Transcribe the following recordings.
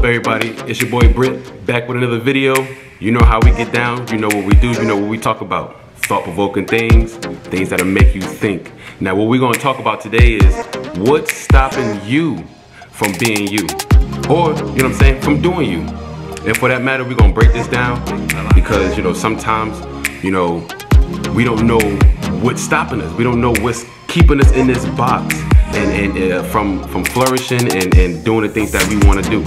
everybody? It's your boy Britt, back with another video. You know how we get down, you know what we do, you know what we talk about. Thought-provoking things that'll make you think. Now what we're gonna talk about today is what's stopping you from being you. Or, you know what I'm saying, from doing you. And for that matter, we're gonna break this down because, you know, sometimes, you know, we don't know what's stopping us. We don't know what's keeping us in this box and from flourishing and doing the things that we want to do.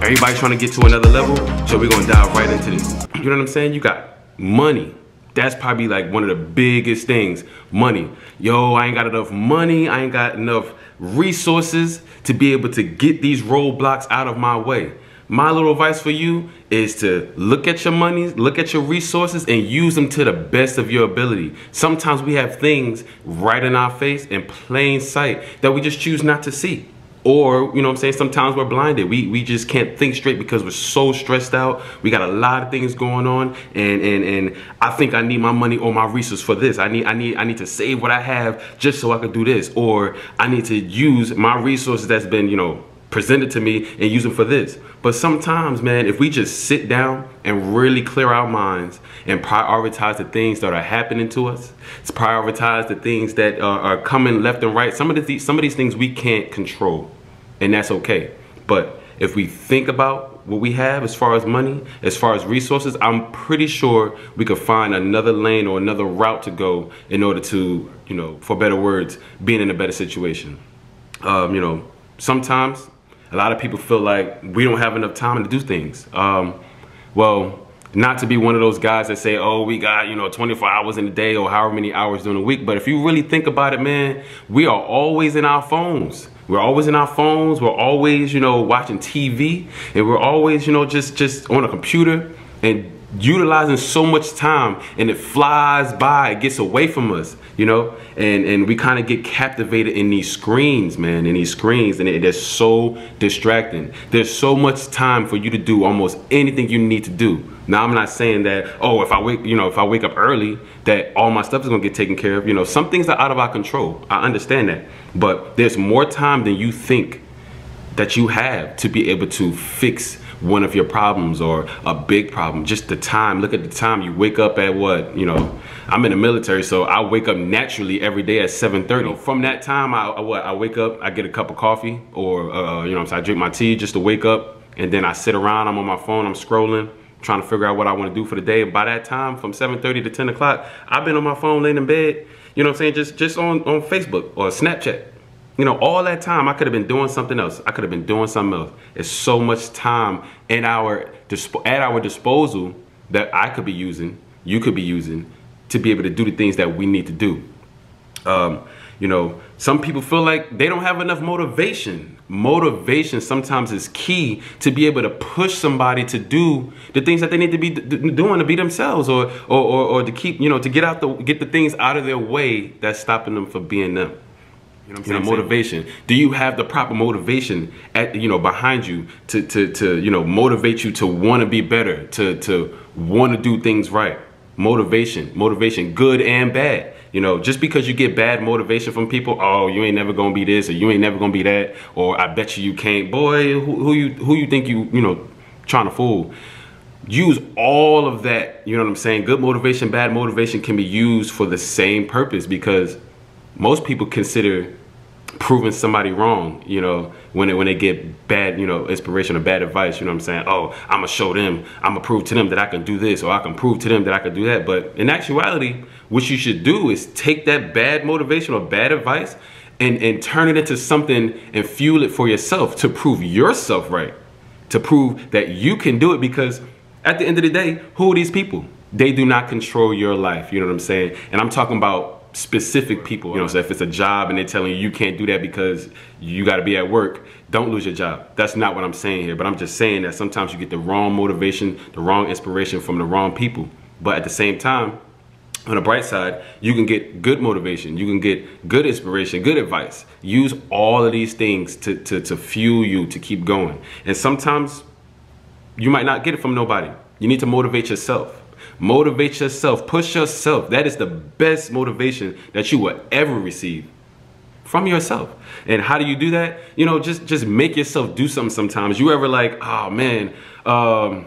Everybody's trying to get to another level, so we're gonna dive right into this. You know what I'm saying? You got money. That's probably like one of the biggest things. Money. Yo, I ain't got enough money. I ain't got enough resources to be able to get these roadblocks out of my way. My little advice for you is to look at your money, look at your resources, and use them to the best of your ability. Sometimes we have things right in our face in plain sight that we just choose not to see. Or, you know what I'm saying, sometimes we're blinded. We just can't think straight because we're so stressed out. We got a lot of things going on, and I think I need my money or my resource for this. I need to save what I have just so I can do this. Or I need to use my resources that's been, you know, presented to me and use them for this. But sometimes, man, if we just sit down and really clear our minds and prioritize the things that are happening to us, to prioritize the things that are coming left and right, some of these things we can't control, and that's okay. But if we think about what we have as far as money, as far as resources, I'm pretty sure we could find another lane or another route to go in order to, you know, for better words, being in a better situation. You know, sometimes a lot of people feel like we don't have enough time to do things. Well, not to be one of those guys that say, oh, we got, you know, 24 hours in a day or however many hours during the week. But if you really think about it, man, we are always in our phones. We're always in our phones. We're always, you know, watching TV, and we're always, you know, just on a computer and utilizing so much time, and it flies by, it gets away from us, you know, and we kind of get captivated in these screens, man, in these screens, and they're so distracting. There's so much time for you to do almost anything you need to do. Now, I'm not saying that, oh, if I wake up early, that all my stuff is gonna get taken care of. You know, some things are out of our control. I understand that, but there's more time than you think that you have to be able to fix one of your problems or a big problem. Just the time. Look at the time. You wake up at what, you know, I'm in the military, so I wake up naturally every day at 7:30. From that time, I wake up, I get a cup of coffee, or you know, so I drink my tea just to wake up, and then I sit around, I'm on my phone, I'm scrolling, trying to figure out what I want to do for the day. And by that time, from 7:30 to 10 o'clock, I've been on my phone laying in bed, you know what I'm saying, just on Facebook or Snapchat. You know, all that time I could have been doing something else. I could have been doing something else. It's so much time at our disposal that I could be using, you could be using, to be able to do the things that we need to do. You know, some people feel like they don't have enough motivation. Motivation sometimes is key to be able to push somebody to do the things that they need to be doing to be themselves, or to keep, you know, to get the things out of their way that's stopping them from being them. You know what I'm saying? Motivation. Do you have the proper motivation behind you to you know, motivate you to want to be better, to want to do things right? Motivation, good and bad. You know, just because you get bad motivation from people, oh, you ain't never gonna be this, or you ain't never gonna be that, or I bet you can't. Boy, who you think you know, trying to fool? Use all of that. You know what I'm saying? Good motivation, bad motivation can be used for the same purpose, because most people consider proving somebody wrong, you know, when they get bad, you know, inspiration or bad advice. You know what I'm saying? Oh, I'm gonna show them, I'm gonna prove to them that I can do this, or I can prove to them that I can do that. But in actuality, what you should do is take that bad motivation or bad advice and turn it into something and fuel it for yourself, to prove yourself right, to prove that you can do it. Because at the end of the day, who are these people? They do not control your life. You know what I'm saying? And I'm talking about specific people. You know, so if it's a job and they're telling you you can't do that because you got to be at work, don't lose your job. That's not what I'm saying here, but I'm just saying that sometimes you get the wrong motivation, the wrong inspiration from the wrong people. But at the same time, on the bright side, you can get good motivation, you can get good inspiration, good advice. Use all of these things to fuel you to keep going. And sometimes you might not get it from nobody. You need to motivate yourself. Motivate yourself, push yourself. That is the best motivation that you will ever receive. from yourself. And how do you do that? You know, just make yourself do something sometimes. You ever like, oh man, I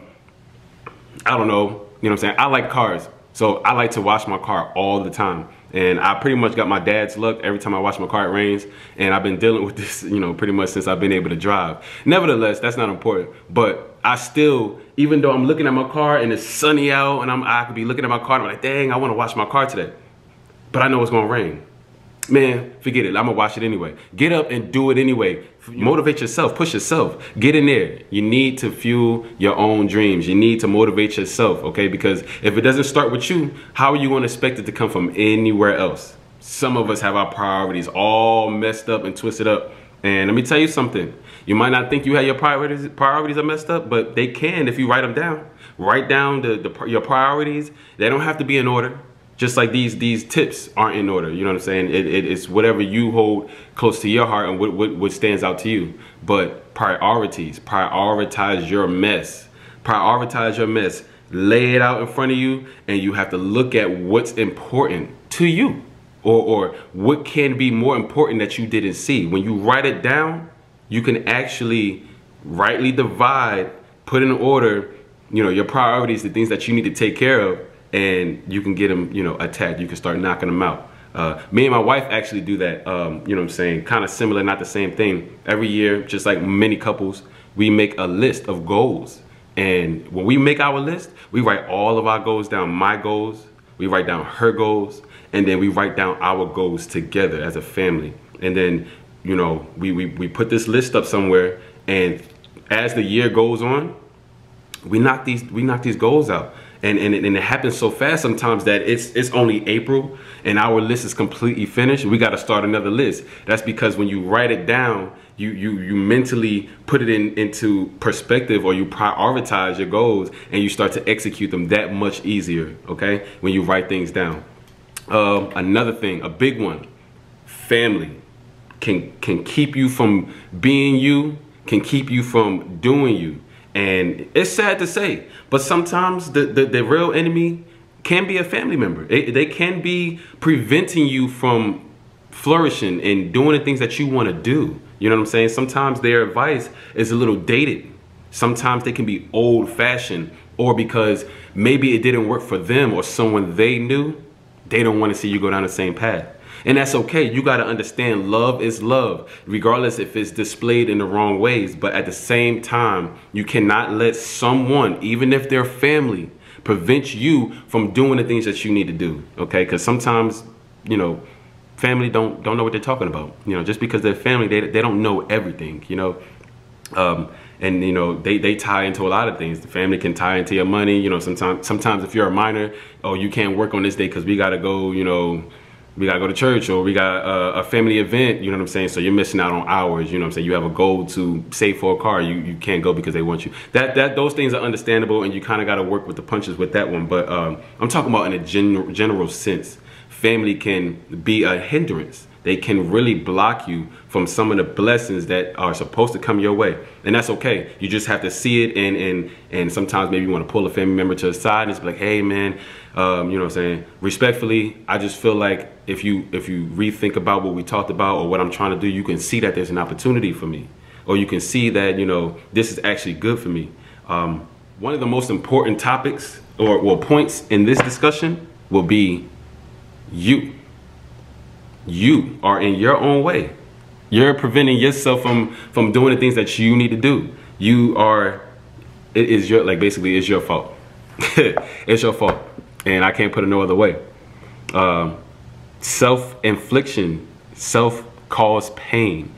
don't know, you know what I'm saying? I like cars. So I like to wash my car all the time. And I pretty much got my dad's luck. Every time I wash my car, it rains. And I've been dealing with this, you know, pretty much since I've been able to drive. Nevertheless, that's not important. But I still, even though I'm looking at my car and it's sunny out and I could be looking at my car and I'm like, dang, I want to wash my car today. But I know it's gonna rain. Man, forget it. I'm gonna wash it anyway. Get up and do it anyway. Motivate yourself, push yourself. Get in there. You need to fuel your own dreams. You need to motivate yourself, okay? Because if it doesn't start with you, how are you gonna expect it to come from anywhere else? Some of us have our priorities all messed up and twisted up. And let me tell you something. You might not think you have your priorities are messed up, but they can if you write them down. Write down your priorities. They don't have to be in order. Just like these tips aren't in order, you know what I'm saying? It's whatever you hold close to your heart and what stands out to you. But priorities, prioritize your mess. Prioritize your mess. Lay it out in front of you, and you have to look at what's important to you, or what can be more important that you didn't see. When you write it down, you can actually rightly divide, put in order, you know, your priorities, the things that you need to take care of. And you can get them, you know, attacked. You can start knocking them out. Me and my wife actually do that, you know what I'm saying? Kind of similar, not the same thing. Every year, just like many couples, we make a list of goals. And when we make our list, we write all of our goals down. My goals, we write down her goals, and then we write down our goals together as a family. And then, you know, we put this list up somewhere, and as the year goes on, we knock these goals out. And it happens so fast sometimes that it's only April and our list is completely finished. We got to start another list. That's because when you write it down, you mentally put it into perspective, or you prioritize your goals and you start to execute them that much easier, okay? When you write things down. Another thing, a big one, family can keep you from being you, can keep you from doing you. And it's sad to say, but sometimes the real enemy can be a family member. They can be preventing you from flourishing and doing the things that you want to do. You know what I'm saying? Sometimes their advice is a little dated. Sometimes they can be old-fashioned, or because maybe it didn't work for them or someone they knew, they don't want to see you go down the same path. And that's okay. You got to understand love is love, regardless if it's displayed in the wrong ways. But at the same time, you cannot let someone, even if they're family, prevent you from doing the things that you need to do. Okay? Because sometimes, you know, family don't know what they're talking about. You know, just because they're family, they don't know everything, you know. And you know, they tie into a lot of things. The family can tie into your money. You know, sometimes if you're a minor, oh, you can't work on this day because we got to go, you know, we gotta go to church, or we got a family event, you know what I'm saying? So you're missing out on hours, you know what I'm saying? You have a goal to save for a car, you can't go because they want you. Those things are understandable, and you kind of got to work with the punches with that one. But I'm talking about in a general sense. Family can be a hindrance. They can really block you from some of the blessings that are supposed to come your way. And that's okay. You just have to see it, and sometimes maybe you want to pull a family member to the side and just be like, hey man, you know what I'm saying? Respectfully, I just feel like if you rethink about what we talked about or what I'm trying to do, you can see that there's an opportunity for me. Or you can see that, you know, this is actually good for me. One of the most important topics or points in this discussion will be you. You are in your own way. You're preventing yourself from doing the things that you need to do. It is your, like, basically it's your fault. It's your fault. And I can't put it no other way. Self-infliction, self-caused pain.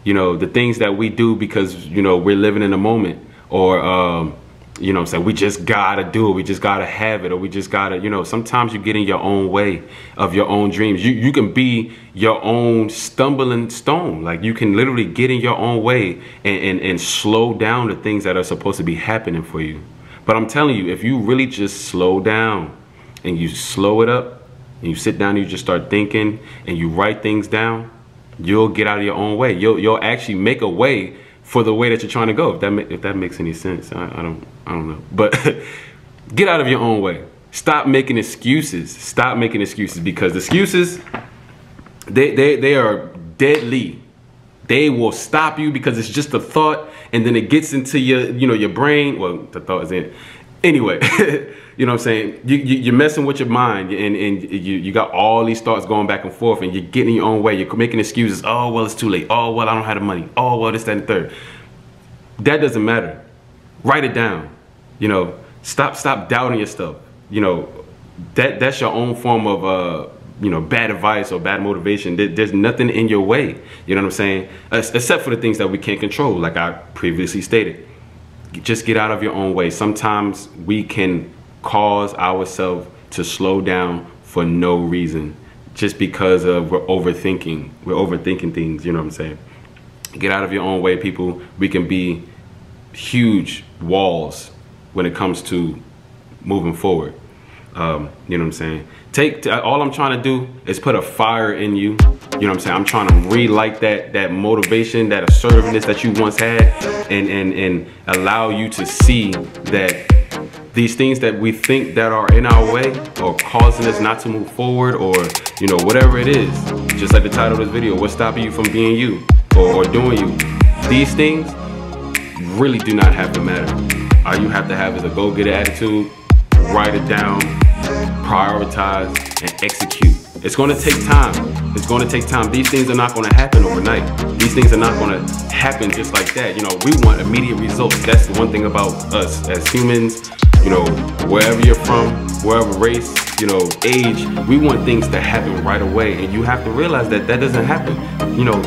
You know, the things that we do because, you know, we're living in the moment, or, you know what I'm saying, we just gotta do it, we just gotta have it, or we just gotta, you know, sometimes you get in your own way of your own dreams. You can be your own stumbling stone. Like, you can literally get in your own way and slow down the things that are supposed to be happening for you. But I'm telling you, if you really just slow down and you slow it up and you sit down and you just start thinking and you write things down, you'll get out of your own way. You'll actually make a way for the way that you're trying to go. If that makes any sense, I don't know. But get out of your own way. Stop making excuses. Stop making excuses, because excuses, they are deadly. They will stop you because it's just a thought, and then it gets into your, your brain. Well, the thought is in. Anyway, you know what I'm saying? You're messing with your mind, and you got all these thoughts going back and forth, and you're getting your own way. You're making excuses. Oh, well, it's too late. Oh, well, I don't have the money. Oh, well, this, that, and the third. That doesn't matter. Write it down. Stop doubting yourself. That's your own form of bad advice or bad motivation. There's nothing in your way, you know what I'm saying? Except for the things that we can't control, like I previously stated. Just get out of your own way. Sometimes we can cause ourselves to slow down for no reason, just because we're overthinking. We're overthinking things, you know what I'm saying? Get out of your own way, people. We can be huge walls when it comes to moving forward. You know what I'm saying? All I'm trying to do is put a fire in you. You know what I'm saying? I'm trying to relight that motivation, that assertiveness that you once had, and allow you to see that these things that we think that are in our way or causing us not to move forward, or whatever it is, just like the title of this video, what's stopping you from being you or doing you? These things really do not have to matter. All you have to have is a go-getter attitude. Write it down, prioritize, and execute. It's going to take time. It's going to take time. These things are not going to happen overnight. These things are not going to happen just like that. We want immediate results. That's the one thing about us as humans. Wherever you're from, wherever race, age, we want things to happen right away. And you have to realize that that doesn't happen.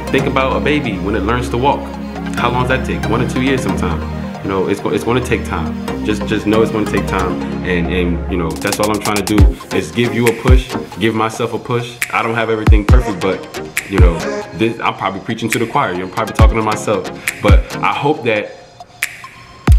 Think about a baby when it learns to walk. How long does that take? 1 or 2 years sometimes. It's going to take time. Just know it's going to take time, and that's all I'm trying to do is give you a push, give myself a push. I don't have everything perfect, but I'm probably preaching to the choir. I'm probably talking to myself, but I hope that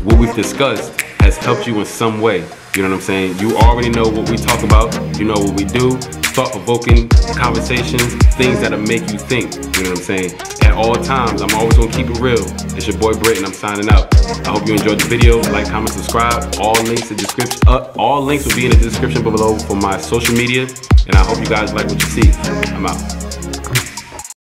what we've discussed has helped you in some way. You know what I'm saying? You already know what we talk about. You know what we do. Thought-provoking conversations, things that'll make you think. You know what I'm saying? At all times, I'm always gonna keep it real. It's your boy Britt, and I'm signing out. I hope you enjoyed the video. Like, comment, subscribe. All links will be in the description below for my social media. And I hope you guys like what you see. I'm out.